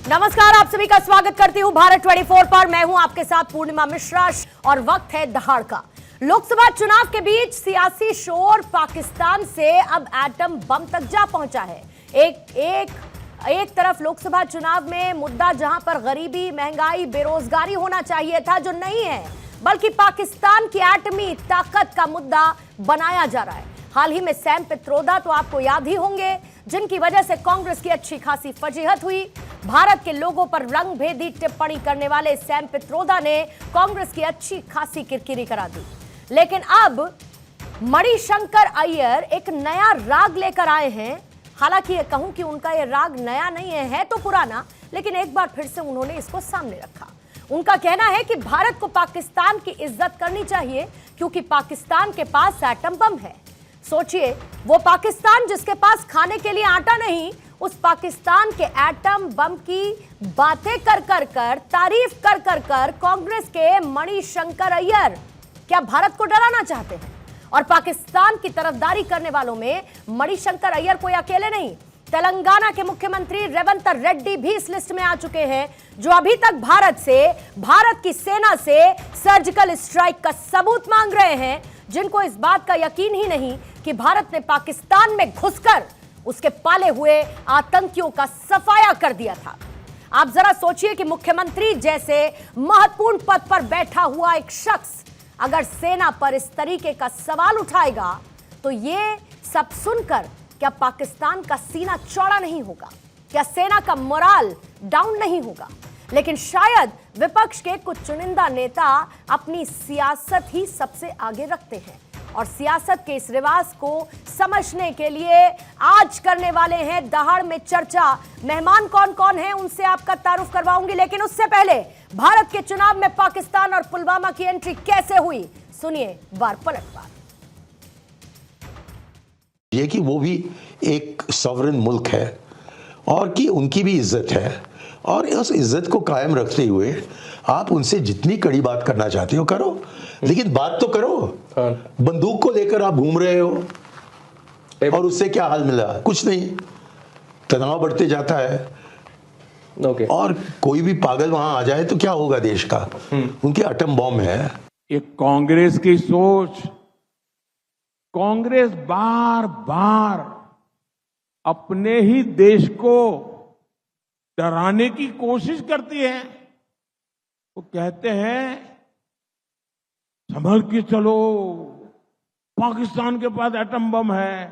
नमस्कार, आप सभी का स्वागत करती हूं भारत 24 पर। मैं हूं आपके साथ पूर्णिमा मिश्रा और वक्त है दहाड़ का। लोकसभा चुनाव के बीच सियासी शोर पाकिस्तान से अब एटम बम तक जा पहुंचा है। एक तरफ लोकसभा चुनाव में मुद्दा जहां पर गरीबी, महंगाई, बेरोजगारी होना चाहिए था, जो नहीं है, बल्कि पाकिस्तान की एटमी ताकत का मुद्दा बनाया जा रहा है। हाल ही में सैम पित्रोदा तो आपको याद ही होंगे, जिनकी वजह से कांग्रेस की अच्छी खासी फजीहत हुई। भारत के लोगों पर रंगभेदी टिप्पणी करने वाले सैम पित्रोदा ने कांग्रेस की अच्छी खासी किरकिरी करा दी। लेकिन अब मणिशंकर अय्यर एक नया राग लेकर आए हैं। हालांकि ये कहूं कि उनका ये राग नया नहीं है तो पुराना, लेकिन एक बार फिर से उन्होंने इसको सामने रखा। उनका कहना है कि भारत को पाकिस्तान की इज्जत करनी चाहिए, क्योंकि पाकिस्तान के पास एटम बम है। सोचिए, वो पाकिस्तान जिसके पास खाने के लिए आटा नहीं, उस पाकिस्तान के एटम बम की बातें कर तारीफ कर कांग्रेस के मणिशंकर अय्यर क्या भारत को डराना चाहते हैं? और पाकिस्तान की तरफदारी करने वालों में मणिशंकर अय्यर कोई अकेले नहीं, तेलंगाना के मुख्यमंत्री रेवंत रेड्डी भी इस लिस्ट में आ चुके हैं, जो अभी तक भारत की सेना से सर्जिकल स्ट्राइक का सबूत मांग रहे हैं, जिनको इस बात का यकीन ही नहीं कि भारत ने पाकिस्तान में घुसकर उसके पाले हुए आतंकियों का सफाया कर दिया था। आप जरा सोचिए कि मुख्यमंत्री जैसे महत्वपूर्ण पद पर बैठा हुआ एक शख्स अगर सेना पर इस तरीके का सवाल उठाएगा, तो ये सब सुनकर क्या पाकिस्तान का सीना चौड़ा नहीं होगा? क्या सेना का मोराल डाउन नहीं होगा? लेकिन शायद विपक्ष के कुछ चुनिंदा नेता अपनी सियासत ही सबसे आगे रखते हैं, और सियासत के इस रिवाज को समझने के लिए आज करने वाले हैं दहाड़ में चर्चा। मेहमान कौन कौन हैं उनसे आपका तारुफ करवाऊंगी, लेकिन उससे पहले भारत के चुनाव में पाकिस्तान और पुलवामा की एंट्री कैसे हुई, सुनिए वार पलटवार। ये कि वो भी एक सॉवरेन मुल्क है और कि उनकी भी इज्जत है, और उस इज्जत को कायम रखते हुए आप उनसे जितनी कड़ी बात करना चाहते हो करो, लेकिन बात तो करो। बंदूक को लेकर आप घूम रहे हो और उससे क्या हाल मिला? कुछ नहीं, तनाव बढ़ते जाता है। और कोई भी पागल वहां आ जाए तो क्या होगा देश का? उनके एटम बॉम्ब है। ये कांग्रेस की सोच, कांग्रेस बार बार अपने ही देश को डराने की कोशिश करती है। वो कहते हैं संभल के चलो, पाकिस्तान के पास एटम बम है,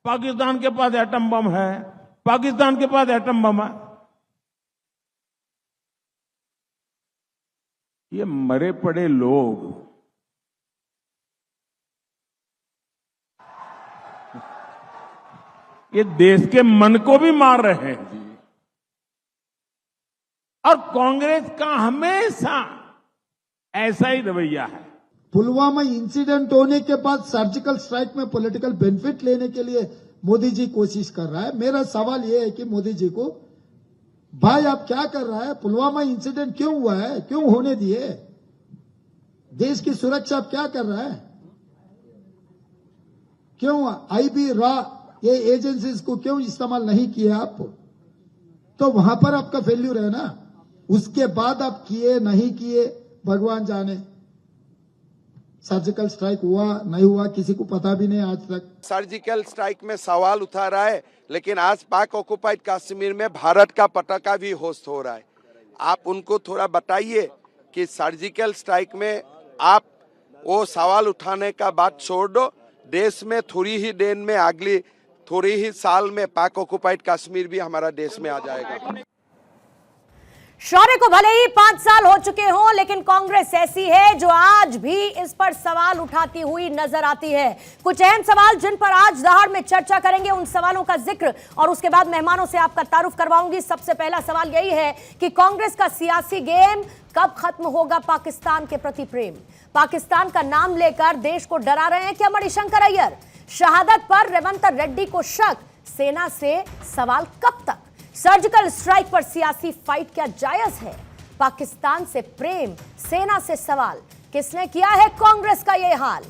पाकिस्तान के पास एटम बम है, पाकिस्तान के पास एटम बम है। ये मरे पड़े लोग ये देश के मन को भी मार रहे हैं जी। और कांग्रेस का हमेशा ऐसा ही रवैया है। पुलवामा इंसिडेंट होने के बाद सर्जिकल स्ट्राइक में पॉलिटिकल बेनिफिट लेने के लिए मोदी जी कोशिश कर रहा है। मेरा सवाल यह है कि मोदी जी को, भाई आप क्या कर रहा है? पुलवामा इंसिडेंट क्यों हुआ है? क्यों होने दिए? देश की सुरक्षा आप क्या कर रहा है? क्यों आईबी रॉ ये एजेंसीज को क्यों इस्तेमाल नहीं किए आप? तो वहां पर आपका फेल्यूर है ना। उसके बाद आप किए नहीं किए भगवान जाने। सर्जिकल स्ट्राइक हुआ नहीं हुआ किसी को पता भी नहीं आज तक। सर्जिकल स्ट्राइक में सवाल उठा रहा है, लेकिन आज पाक ऑक्युपाइड कश्मीर में भारत का पटाखा भी होस्ट हो रहा है। आप उनको थोड़ा बताइए कि सर्जिकल स्ट्राइक में आप वो सवाल उठाने का बात छोड़ दो। देश में थोड़ी ही देर में, अगली थोड़ी ही साल में पाक ऑक्युपाइड कश्मीर भी हमारा देश में आ जाएगा। शौर्य को भले ही 5 साल हो चुके हों, लेकिन कांग्रेस ऐसी है जो आज भी इस पर सवाल उठाती हुई नजर आती है। कुछ अहम सवाल जिन पर आज दहाड़ में चर्चा करेंगे, उन सवालों का जिक्र और उसके बाद मेहमानों से आपका तारुफ करवाऊंगी। सबसे पहला सवाल यही है कि कांग्रेस का सियासी गेम कब खत्म होगा? पाकिस्तान के प्रति प्रेम, पाकिस्तान का नाम लेकर देश को डरा रहे हैं क्या मणिशंकर अय्यर? शहादत पर रेवंत रेड्डी को शक, सेना से सवाल कब तक? सर्जिकल स्ट्राइक पर सियासी फाइट क्या जायज है? पाकिस्तान से प्रेम, सेना से सवाल, किसने किया है कांग्रेस का यह हाल?